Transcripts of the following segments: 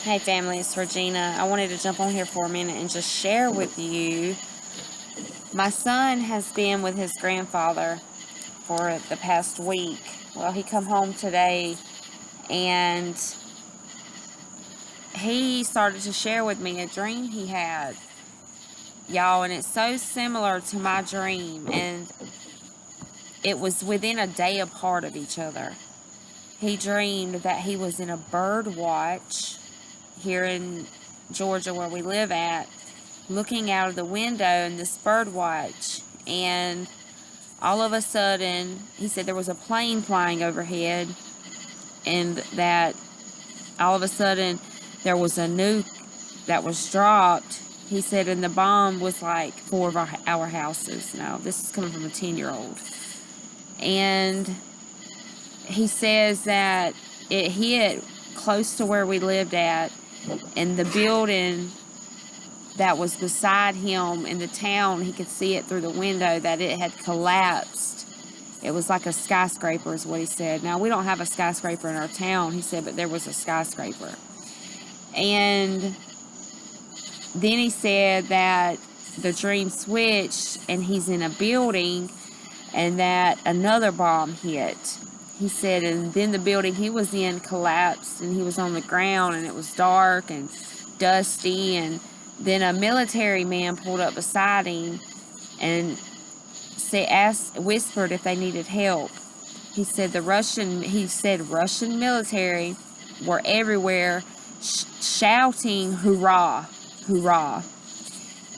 Hey family, it's Regina. I wanted to jump on here for a minute and just share with you. My son has been with his grandfather for the past week. Well, he come home today and he started to share with me a dream he had. Y'all, and it's so similar to my dream, and it was within a day apart of each other. He dreamed that he was in a bird watch here in Georgia where we live at, looking out of the window in this bird watch, and all of a sudden he said there was a plane flying overhead, and that all of a sudden there was a nuke that was dropped. He said, and the bomb was like four of our houses. Now this is coming from a 10-year-old, and he says that it hit close to where we lived at, and the building that was beside him in the town, he could see it through the window that it had collapsed. It was like a skyscraper is what he said. Now, we don't have a skyscraper in our town, he said, but there was a skyscraper. And then he said that the dream switched and he's in a building and that another bomb hit. He said, and then the building he was in collapsed and he was on the ground and it was dark and dusty, and then a military man pulled up beside him and whispered if they needed help. He said Russian military were everywhere shouting "Hurrah, hurrah!"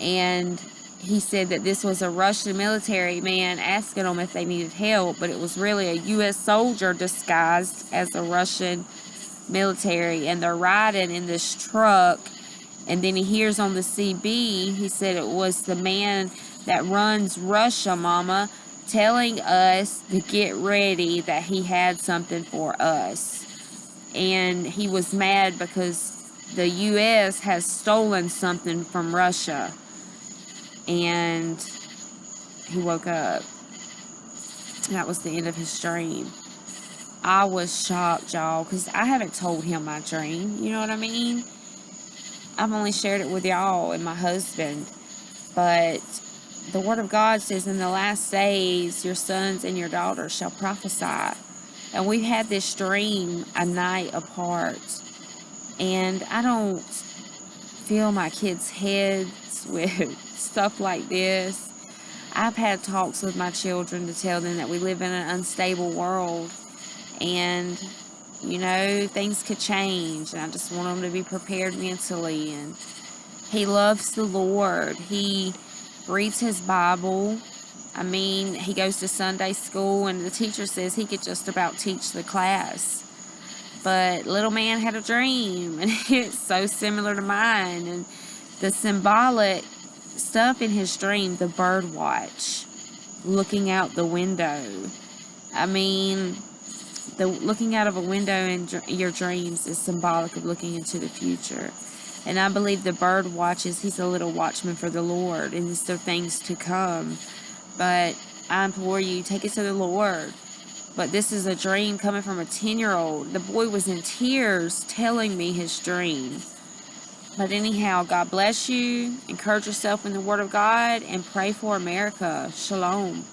And he said that this was a Russian military man asking them if they needed help, but it was really a U.S. soldier disguised as a Russian military, and they're riding in this truck. And then he hears on the CB, he said it was the man that runs Russia, Mama, telling us to get ready, that he had something for us. And he was mad because the U.S. has stolen something from Russia. And he woke up. That was the end of his dream. I was shocked, y'all, because I haven't told him my dream. You know what I mean? I've only shared it with y'all and my husband. But the Word of God says, in the last days, your sons and your daughters shall prophesy. And we've had this dream a night apart. And I don't fill my kids' heads with stuff like this. I've had talks with my children to tell them that we live in an unstable world. And you know, things could change, and I just want them to be prepared mentally. And he loves the Lord. He reads his Bible. I mean, he goes to Sunday school, and the teacher says he could just about teach the class. But little man had a dream, and it's so similar to mine. And the symbolic stuff in his dream, the bird watch, looking out the window. I mean, looking out of a window in your dreams is symbolic of looking into the future. And I believe the bird watches, he's a little watchman for the Lord, and it's the things to come. But I implore you, take it to the Lord. But this is a dream coming from a 10-year-old. The boy was in tears telling me his dream. But anyhow, God bless you. Encourage yourself in the Word of God and pray for America. Shalom.